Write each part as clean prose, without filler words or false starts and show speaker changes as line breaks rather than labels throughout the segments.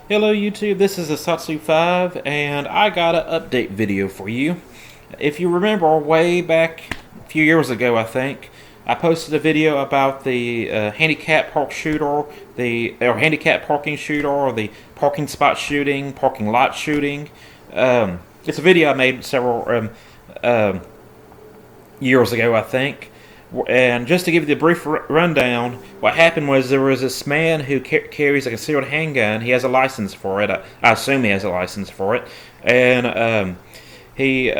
Hello YouTube, this is Asatsu5 and I got an update video for you. If you remember way back a few years ago, I think, I posted a video about the handicap park shooter, or handicap parking shooter, or the parking spot shooting, parking lot shooting. It's a video I made several years ago, I think. And just to give you the brief rundown, what happened was there was this man who carries a concealed handgun. He has a license for it. I assume he has a license for it. And he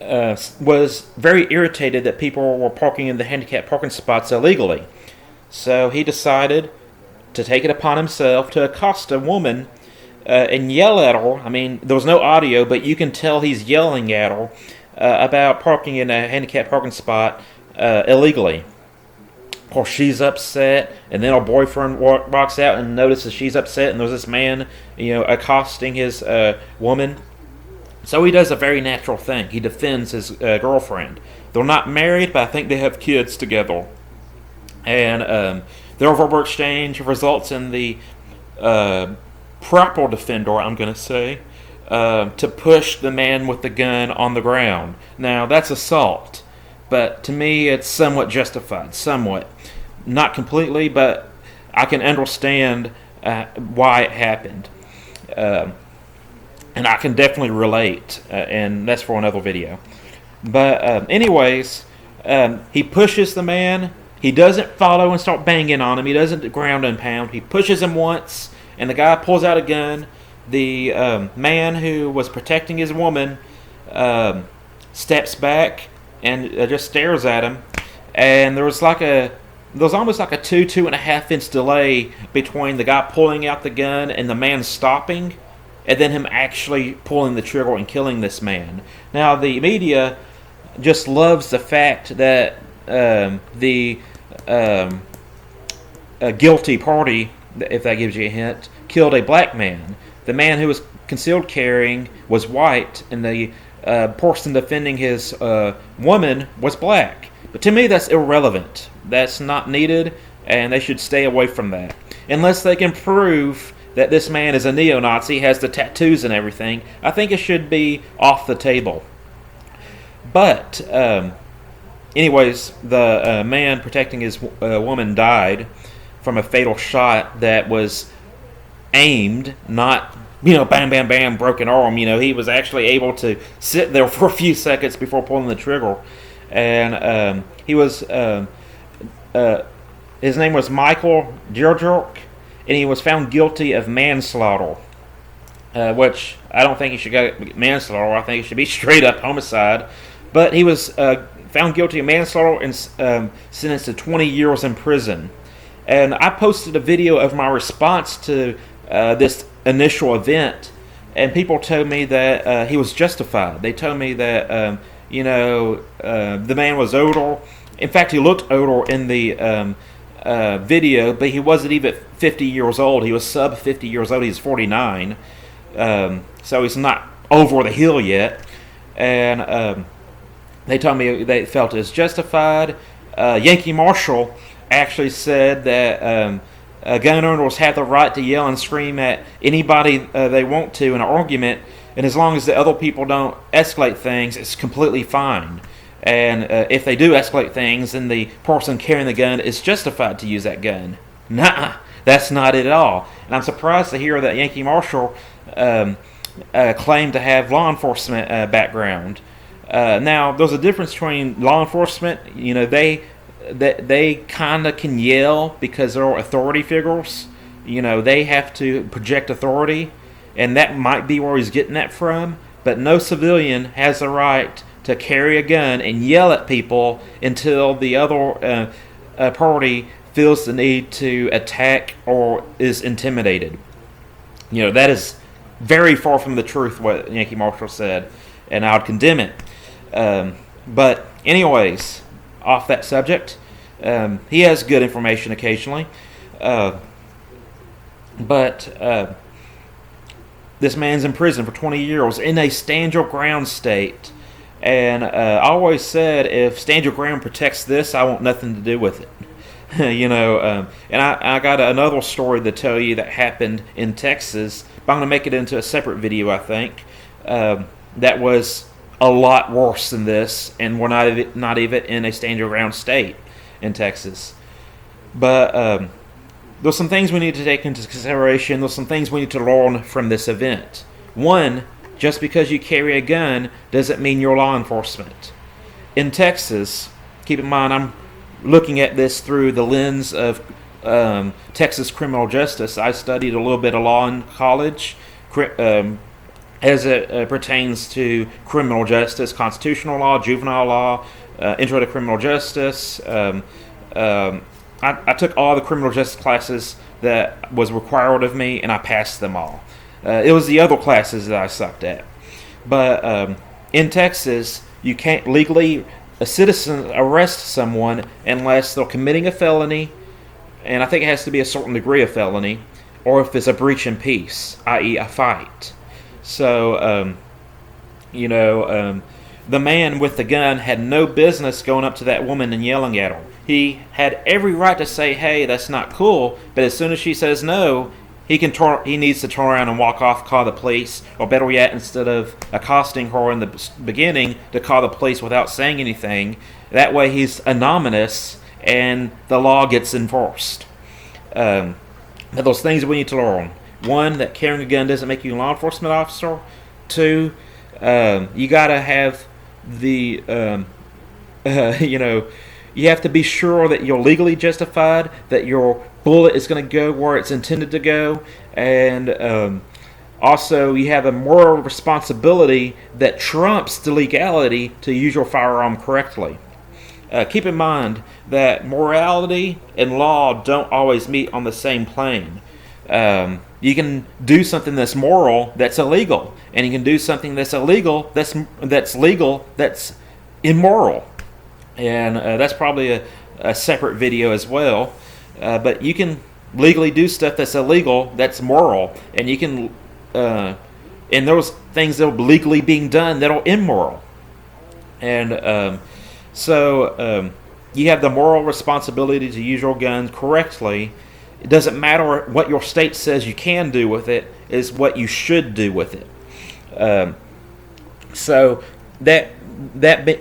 was very irritated that people were parking in the handicapped parking spots illegally. So he decided to take it upon himself to accost a woman and yell at her. I mean, there was no audio, but you can tell he's yelling at her about parking in a handicapped parking spot illegally. Of course, she's upset, and then her boyfriend walks out and notices she's upset, and there's this man, accosting his woman. So he does a very natural thing. He defends his girlfriend. They're not married, but I think they have kids together. And their verbal exchange results in the proper defender, I'm going to say, to push the man with the gun on the ground. Now, that's assault, but to me it's somewhat justified. Somewhat. Not completely, but I can understand why it happened. And I can definitely relate, and that's for another video. But anyways, he pushes the man. He doesn't follow and start banging on him. He doesn't ground and pound. He pushes him once, and the guy pulls out a gun. The man who was protecting his woman steps back and just stares at him. And there was almost like a 2.5 inch delay between the guy pulling out the gun and the man stopping, and then him actually pulling the trigger and killing this man. Now, the media just loves the fact that the guilty party, if that gives you a hint, killed a black man. The man who was concealed carrying was white, and the person defending his woman was black. But to me, that's irrelevant. That's not needed, and they should stay away from that. Unless they can prove that this man is a neo-Nazi, has the tattoos and everything, I think it should be off the table. But, anyways, the man protecting his woman died from a fatal shot that was aimed, not, bam, bam, bam, broken arm. He was actually able to sit there for a few seconds before pulling the trigger. And he was, his name was Michael Djurdjic, and he was found guilty of manslaughter, which I don't think he should get manslaughter. I think it should be straight up homicide. But he was found guilty of manslaughter and sentenced to 20 years in prison. And I posted a video of my response to this initial event, and people told me that he was justified. They told me that the man was older. In fact, he looked older in the video, but he wasn't even 50 years old. He was sub 50 years old. He's 49, so he's not over the hill yet. And they told me they felt it was justified. Yankee Marshall actually said that gun owners have the right to yell and scream at anybody they want to in an argument, and as long as the other people don't escalate things, it's completely fine. And if they do escalate things, then the person carrying the gun is justified to use that gun. Nah, that's not it at all. And I'm surprised to hear that Yankee Marshall claimed to have law enforcement background. Now, there's a difference between law enforcement. They kind of can yell because they're authority figures. They have to project authority, and that might be where he's getting that from. But no civilian has the right to carry a gun and yell at people until the other party feels the need to attack or is intimidated. That is very far from the truth, what Yankee Marshall said, and I would condemn it. But anyways, off that subject, he has good information occasionally, but this man's in prison for 20 years in a stand your ground state, and I always said, if stand your ground protects this, I want nothing to do with it. And I got another story to tell you that happened in Texas, but I'm going to make it into a separate video, I think. That was a lot worse than this, and we're not even in a stand your ground state in Texas. But there's some things we need to take into consideration. There's some things we need to learn from this event. One, just because you carry a gun doesn't mean you're law enforcement. In Texas, keep in mind, I'm looking at this through the lens of Texas criminal justice. I studied a little bit of law in college as it pertains to criminal justice, constitutional law, juvenile law, intro to criminal justice. I took all the criminal justice classes that was required of me, and I passed them all. It was the other classes that I sucked at. But in Texas, you can't legally, a citizen arrest someone unless they're committing a felony, and I think it has to be a certain degree of felony, or if it's a breach in peace, i.e. a fight. So, the man with the gun had no business going up to that woman and yelling at her. He had every right to say, hey, that's not cool, but as soon as she says no, he needs to turn around and walk off, call the police, or better yet, instead of accosting her in the beginning, to call the police without saying anything. That way he's anonymous and the law gets enforced. But those things we need to learn. One, that carrying a gun doesn't make you a law enforcement officer. Two, you gotta have the, you have to be sure that you're legally justified, that your bullet is going to go where it's intended to go, and also you have a moral responsibility that trumps the legality to use your firearm correctly. Keep in mind that morality and law don't always meet on the same plane. You can do something that's moral that's illegal, and you can do something that's illegal that's legal that's immoral. And that's probably a separate video as well. But you can legally do stuff that's illegal, that's moral, and you can, and those things that are legally being done that are immoral. And so you have the moral responsibility to use your gun correctly. It doesn't matter what your state says you can do with it, is what you should do with it. So that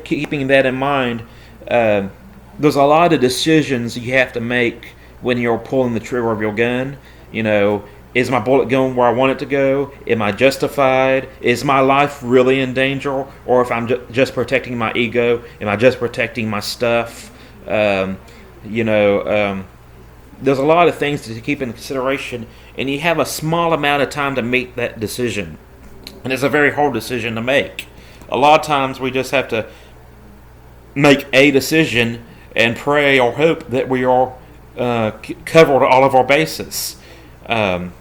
keeping that in mind, there's a lot of decisions you have to make when you're pulling the trigger of your gun. Is my bullet going where I want it to go? Am I justified? Is my life really in danger? Or if I'm just protecting my ego, am I just protecting my stuff? There's a lot of things to keep in consideration, and you have a small amount of time to make that decision. And it's a very hard decision to make. A lot of times we just have to make a decision and pray or hope that we are covered all of our bases. But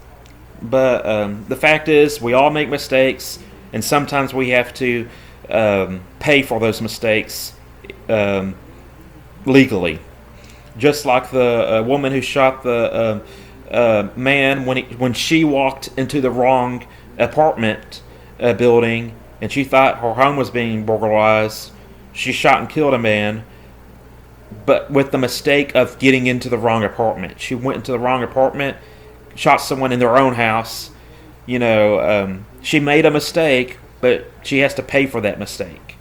the fact is, we all make mistakes, and sometimes we have to pay for those mistakes legally. Just like the woman who shot the man when she walked into the wrong apartment building, and she thought her home was being burglarized. She shot and killed a man, but with the mistake of getting into the wrong apartment. She went into the wrong apartment, shot someone in their own house. She made a mistake, but she has to pay for that mistake.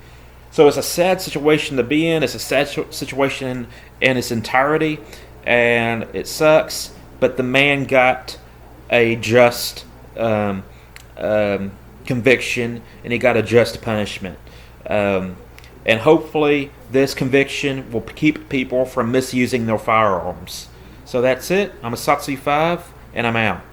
So it's a sad situation to be in. It's a sad situation in its entirety, and it sucks. But the man got a just conviction, and he got a just punishment. And hopefully this conviction will keep people from misusing their firearms. So that's it. I'm a Satsu 5, and I'm out.